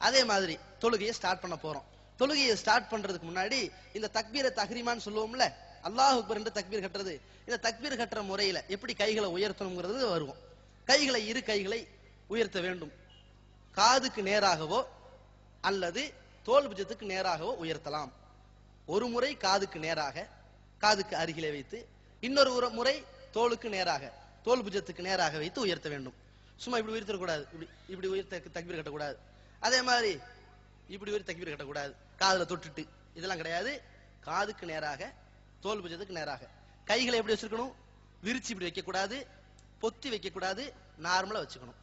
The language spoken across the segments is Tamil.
அதே மாதிரி தொழுகையை ஸ்டார்ட் பண்ண போறோம். தொழுகையை ஸ்டார்ட் பண்றதுக்கு முன்னாடி இந்த தக்பீர தஹ்ரீமான்னு சொல்லுவோம்ல, அல்லாஹ் அக்பர் என்று தக்பீர் கட்டுறது. இந்த தக்பீர் கட்டுற முறையில எப்படி கைகளை உயர்த்தணுங்கிறது வருவோம். கைகளை இரு கைகளை உயர்த்த வேண்டும். காதுக்கு நேராகவோ அல்லது தோல் புஜத்துக்கு நேராகவோ உயர்த்தலாம். ஒரு முறை காதுக்கு நேராக, காதுக்கு அருகிலே வைத்து, இன்னொரு முறை தோலுக்கு நேராக, தோல் புஜத்துக்கு நேராக வைத்து உயர்த்த வேண்டும். சும்மா இப்படி உயர்த்தக்கூடாது, இப்படி உயர்த்த தக்பீர் கட்டக்கூடாது. அதே மாதிரி இப்படி ஒரு தக்பீர் கட்டக்கூடாது, காதுல தொட்டுட்டு, இதெல்லாம் கிடையாது. காதுக்கு நேராக, தோல் புஜத்துக்கு நேராக. கைகளை எப்படி வச்சிருக்கணும்? விரிச்சு இப்படி வைக்க கூடாது, பொத்தி வைக்க கூடாது, நார்மலா வச்சுக்கணும்.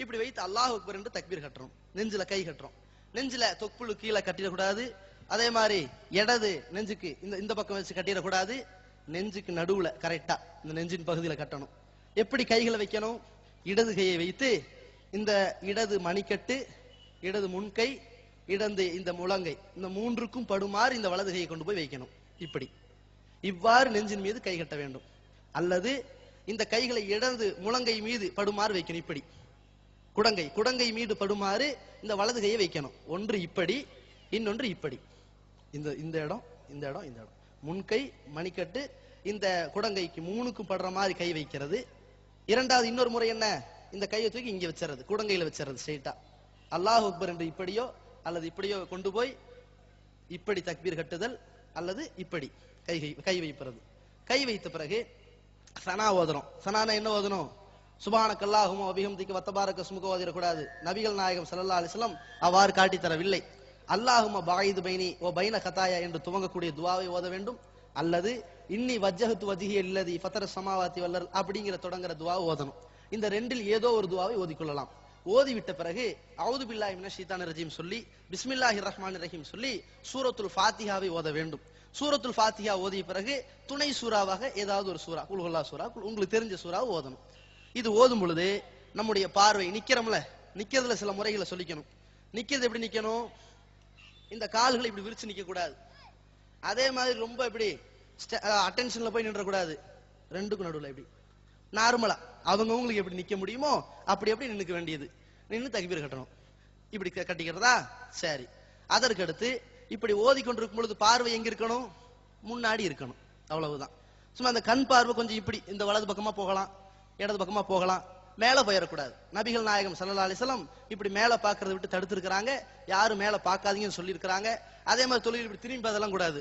இப்படி வைத்து அல்லாஹ் அக்பர் என்று தக்பீர் கட்டுறோம். நெஞ்சில கை கட்டுறோம். நெஞ்சில தொப்புளு கீழே கட்டிடக்கூடாது. அதே மாதிரி இடது நெஞ்சுக்கு இந்த பக்கம் வச்சு கட்டிடக்கூடாது. நெஞ்சுக்கு நடுவுல கரெக்டா இந்த நெஞ்சின் பகுதியில கட்டணும். எப்படி கைகளை வைக்கணும்? இடது கையை வைத்து இந்த இடது மணிக்கட்டு, இடது முன்கை, இடது இந்த முழங்கை, இந்த மூன்றுக்கும் படுமாறு இந்த வலது கையை கொண்டு போய் வைக்கணும். இப்படி இவ்வாறு நெஞ்சின் மீது கை கட்ட வேண்டும். அல்லது இந்த கைகளை இடது முழங்கை மீது படுமாறு வைக்கணும். இப்படி குடங்கை மீது படுமாறு இந்த வலது கையை வைக்கணும். ஒன்று இப்படி, இன்னொன்று இப்படி. இந்த இடம், இந்த இடம், இந்த இடம், முன்கை, மணிக்கட்டு, இந்த குடங்கைக்கு மூணுக்கும் படுற மாதிரி கை வைக்கிறது. இரண்டாவது இன்னொரு முறை என்ன? இந்த கையை தூக்கி இங்க வச்சிருது, குடங்கையில வச்சிருது ஸ்ட்ரைட்டா. அல்லாஹ் அக்பர் என்று இப்படியோ அல்லது இப்படியோ கொண்டு போய் இப்படி தக்பீர் கட்டுதல், அல்லது இப்படி கை வைப்பது. கை வைத்த பிறகு சனா ஓதணும். சனானா என்ன ஓதணும்? சுப்ஹானக்கல்லாஹும்ம வ பிஹம்திக வத்தபாரக ஸ்முக ஓதிரக்கூடாது. நபிகள் நாயகம் ஸல்லல்லாஹு அலைஹி வஸல்லம் அவ்வாறு காட்டி தரவில்லை. அல்லாஹும்ம பஈது பைனி வ பைன கதாயா என்று துவங்கக்கூடிய துஆவை ஓத வேண்டும். அல்லது இன்னி வஜ்ஜஹது வஜ்ஹிய லில்லதி ஃபதர ஸமாவாதி வல் அர்த் அப்படிங்கிற தொடங்குற துஆவை ஓதணும். இந்த ரெண்டில் ஏதோ ஒரு துஆவை ஓதிக்கொள்ளலாம். ஓதிவிட்ட பிறகு அஊது பில்லாஹி மினஷ் ஷைத்தானிர் ரஜீம் சொல்லி பிஸ்மில்லாஹிர் ரஹ்மானிர் ரஹீம் சொல்லி சூரத்துல் ஃபாத்திஹாவை ஓத வேண்டும். சூரத்துல் ஃபாத்திஹா ஓதிய பிறகு துணை சூறாவாக ஏதாவது ஒரு சூரா, குல் ஹுவல்லாஹ் சூரா, உங்களுக்கு தெரிஞ்ச சூறாவை ஓதணும். இது ஓதும் பொழுது நம்முடைய பார்வை, நிக்கிறோம்ல, நிக்கிறதுல சில முறைகளை சொல்லிக்கணும். நிக்கிறது எப்படி நிக்கணும்? இந்த கால்களை இப்படி விரிச்சு நிக்க கூடாது. அதே மாதிரி ரொம்ப இப்படி அட்டென்ஷன்ல போய் நின்ற கூடாது. ரெண்டுக்கும் நடுவுல இப்படி நார்மலா அவங்களுக்கு எப்படி நிக்க முடியுமோ அப்படி எப்படி நின்னுக்க வேண்டியது. நின்று தக்பீர் கட்டணும். இப்படி கட்டிக்கிறதா? சரி. அதற்கு அடுத்து இப்படி ஓதிக்கொண்டிருக்கும் பொழுது பார்வை எங்க இருக்கணும்? முன்னாடி இருக்கணும். அவ்வளவுதான். சும்மா அந்த கண் பார்வை கொஞ்சம் இப்படி இந்த வலது பக்கமா போகலாம், இடது பக்கமா போகலாம், மேல போயிடக்கூடாது. நபிகள் நாயகம் ஸல்லல்லாஹு அலைஹி வஸல்லம் இப்படி மேல பாக்குறத விட்டு தடுத்து இருக்கிறாங்க. யாரும் மேல பாக்காதீங்கன்னு சொல்லி இருக்கிறாங்க. அதே மாதிரி தொழில் இப்படி திரும்பி அதெல்லாம் கூடாது,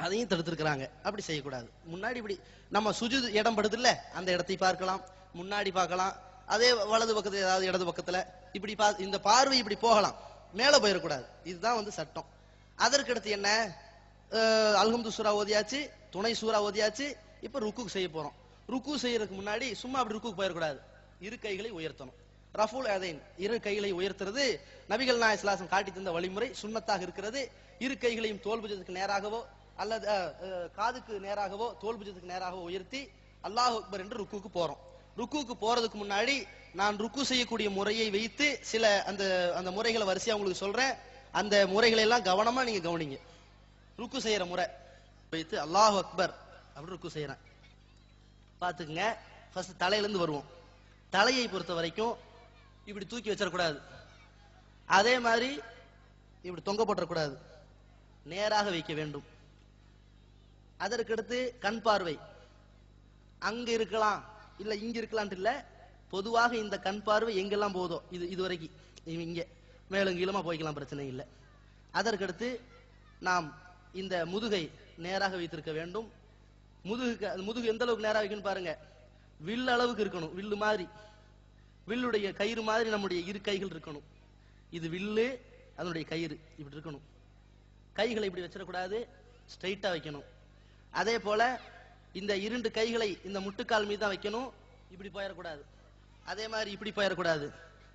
அதையும் தடுத்திருக்கிறாங்க. அப்படி செய்யக்கூடாது. முன்னாடி இப்படி நம்ம சுஜூத் இடம் படுது இல்ல, அந்த இடத்தை பார்க்கலாம், முன்னாடி பார்க்கலாம். அதே வலது பக்கத்துல ஏதாவது இடது பக்கத்துல இப்படி இந்த பார்வை இப்படி போகலாம், மேல போயிடக்கூடாது. இதுதான் சட்டம். அதற்கு அடுத்து என்ன? அல்ஹம்து சூரா ஓதியாச்சு, துணை சூரா ஓதியாச்சு. இப்ப ருக்கு செய்ய போறோம். ருக்கு செய்யறதுக்கு முன்னாடி சும்மா அப்படி ருக்கு போயிடக்கூடாது. இரு கைகளை உயர்த்தணும். ரஃபுல் யதைன், இரு கைகளை உயர்த்துறது நபிகள் நாயகம் ஸல்லல்லாஹு அலைஹி வஸல்லம் காட்டி தந்த வழிமுறை, சுன்னத்தாக இருக்கிறது. இரு கைகளையும் தோல் புஜத்துக்கு நேராகவோ அல்லது காதுக்கு நேராகவோ தோல் புஜத்துக்கு நேராகவோ உயர்த்தி அல்லாஹ் அக்பர் என்று ருக்குக்கு போறோம். ருக்குக்கு போறதுக்கு முன்னாடி நான் ருக்கு செய்யக்கூடிய முறையை வைத்து சில அந்த முறைகளை வரிசையா உங்களுக்கு சொல்றேன். அந்த முறைகளை எல்லாம் கவனமா நீங்க கவனிங்க. ருக்கு செய்யற முறை வைத்து அல்லாஹ் அக்பர் அப்படி ருக்கு செய்யறேன் பாத்துக்குங்க. ஃபர்ஸ்ட் தலையிலிருந்து வருவோம். தலையை பொறுத்த வரைக்கும் இப்படி தூக்கி வச்சிடக்கூடாது. அதே மாதிரி இப்படி தொங்க போட்டக்கூடாது, நேராக வைக்க வேண்டும். அதற்கடுத்து கண் பார்வை அங்க இருக்கலாம் இல்ல இங்க இருக்கலான்ட்டு இல்ல, பொதுவாக இந்த கண் பார்வை எங்கெல்லாம் போதோ இது வரைக்கும் இங்க மேலும் கீழமா போய்க்கலாம், பிரச்சனை இல்லை. அதற்கடுத்து நாம் இந்த முதுகை நேராக வைத்திருக்க வேண்டும். முதுகு எந்த அளவுக்கு நேராக வைக்கணும் பாருங்க. வில் அளவுக்கு இருக்கணும். வில்லு மாதிரி, வில்லுடைய கயிறு மாதிரி நம்முடைய இரு கைகள் இருக்கணும். இது வில்லு, அதனுடைய கயிறு இப்படி இருக்கணும். கைகளை இப்படி வச்சிடக்கூடாது, ஸ்ட்ரைட்டா வைக்கணும். அதே போல இந்த இரண்டு கைகளை இந்த முட்டுக்கால் மீது தான் வைக்கணும், இப்படி போயிடக்கூடாது. அதே மாதிரி இப்படி போயிடக்கூடாது.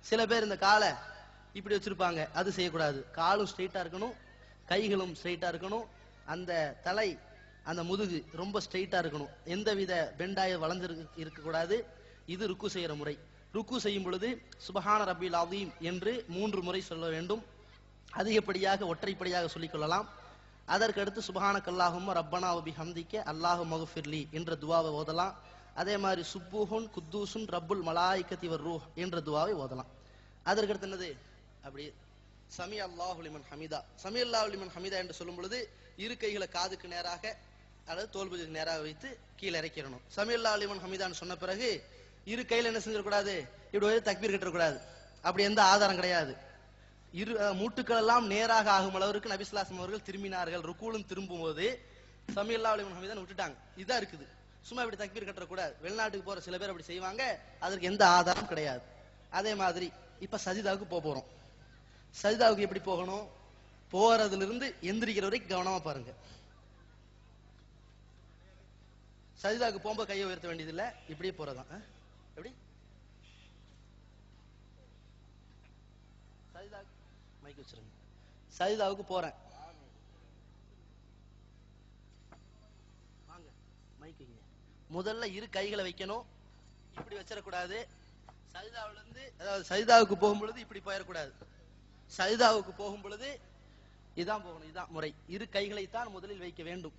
சில பேர் இந்த காலை இப்படி வச்சிருப்பாங்க, அது செய்யக்கூடாது. காலும் ஸ்ட்ரைட்டா இருக்கணும், கைகளும் ஸ்ட்ரைட்டா இருக்கணும். அந்த தலை, அந்த முதுகு ரொம்ப ஸ்ட்ரைட்டா இருக்கணும். எந்தவித பெண்டாய வளைஞ்சு இருக்கக்கூடாது. இது ருக்கு செய்யற முறை. ருக்கு செய்யும் பொழுது சுபஹான ரப்பில் அதீம் என்று 3 முறை சொல்ல வேண்டும். அதிகப்படியாக ஒற்றைப்படியாக சொல்லிக் கொள்ளலாம். அதற்கு அடுத்து சுப்ஹானக்கல்லாஹும்ம ரப்பனா வ பிஹம்திக அல்லாஹு மக்ஃபிர்லி என்ற துஆவை ஓதலாம். அதே மாதிரி சுப்புஹுன் குத்தூசுன் ரப்புல் மலாயிகத்தி வர் ரூஹ் என்ற துஆவை ஓதலாம். அதற்கு அடுத்து என்னது? அப்படி சமி அல்லாஹு லிமன் ஹமிதா. சமி அல்லாஹு லிமன் ஹமிதா என்று சொல்லும் பொழுது இரு கைகளை காதுக்கு நேராக அல்லது தோல்புஜுக்கு நேராக வைத்து கீழே இறக்கிடணும். சமி அல்லாஹு லிமன் ஹமிதான்னு சொன்ன பிறகு இரு கையில என்ன செஞ்சிடக்கூடாது, இப்படி ஒரு தக்பீர் கட்டக்கூடாது. அப்படி எந்த ஆதாரம் கிடையாது. இரு மூட்டுக்கள் எல்லாம் நேராக ஆகும் அளவிற்கு நபி ஸல்லல்லாஹு அலைஹி வஸல்லம் அவர்கள் திரும்பினார்கள். ருக்கூலும் திரும்பும் போது சமி அல்லாஹு லிமன் ஹமிதான் விட்டுட்டாங்க. இதான் இருக்குது. சும்மா இப்படி தக்பீர் கட்டக்கூடாது. வெளிநாட்டுக்கு போற சில பேர் அப்படி செய்வாங்க. அதற்கு எந்த ஆதாரம் கிடையாது. அதே மாதிரி இப்ப சஜிதாவுக்கு போறோம். சஜிதாவுக்கு எப்படி போகணும்? போறதுல இருந்து எந்திரிக்கிற வரைக்கும் கவனமா பாருங்க. சஜிதாவுக்கு போகும்போது கையை உயர்த்த வேண்டியது இல்ல, இப்படியே போறதான். எப்படி சஜிதாவுக்கு மைக் வச்சிருங்க. சஜிதாவுக்கு போறேன், வாங்க மைக் வைங்க. முதல்ல இரு கைகளை வைக்கணும், இப்படி வச்சிடக்கூடாது. சஜிதாவுல இருந்து அதாவது சஜிதாவுக்கு போகும் பொழுது இப்படி போயிடக்கூடாது. சஜிதாவுக்கு போகும் பொழுது இதான் போகணும். இதான் முறை. இரு கைகளை தான் முதலில் வைக்க வேண்டும்.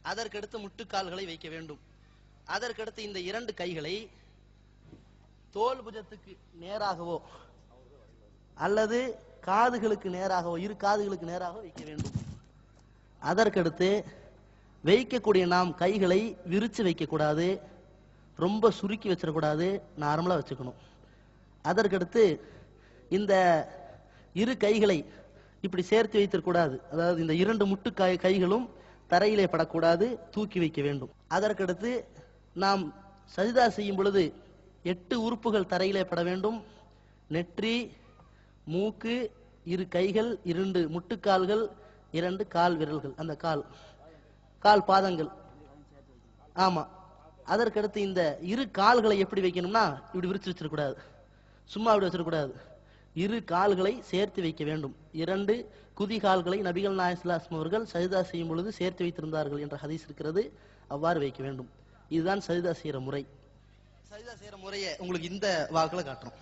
அதற்கடுத்து முட்டுக்கால்களை வைக்க வேண்டும். அதற்கடுத்து இந்த இரண்டு கைகளை தோல் புஜத்துக்கு நேராகவோ அல்லது காதுகளுக்கு நேராகவோ இரு காதுகளுக்கு நேராக வைக்க வேண்டும். அதற்கடுத்து வைக்கக்கூடிய நாம் கைகளை விரிச்சு வைக்க கூடாது, ரொம்ப சுருக்கி வச்சிடக்கூடாது, நார்மலா வச்சுக்கணும். அதற்கடுத்து இந்த இரு கைகளை இப்படி சேர்த்து வைத்திருக்கூடாது. அதாவது இந்த இரண்டு முட்டு கைகளும் தரையிலே படக்கூடாது, தூக்கி வைக்க வேண்டும். அதற்கடுத்து நாம் சஜிதா செய்யும் பொழுது 8 உறுப்புகள் தரையிலே பட வேண்டும். நெற்றி, மூக்கு, இரு கைகள், 2 முட்டுக்கால்கள், 2 கால் விரல்கள், அந்த கால் பாதங்கள். ஆமா. அதற்கடுத்து இந்த இரு கால்களை எப்படி வைக்கணும்னா இப்படி விரிச்சு வச்சிடக்கூடாது, சும்மா அப்படி வச்சிடக்கூடாது. இரு கால்களை சேர்த்து வைக்க வேண்டும். 2 குதி கால்களை நபிகள் நாயகம் ஸல்லல்லாஹு அலைஹி வஸல்லம் அவர்கள் சஜிதா செய்யும் பொழுது சேர்த்து வைத்திருந்தார்கள் என்ற ஹதீஸ் இருக்கிறது. அவ்வாறு வைக்க வேண்டும். இதுதான் சஜிதா செய்யற முறை. சஜிதா செய்யற முறையை உங்களுக்கு இந்த வாக்குல காட்டுறோம்.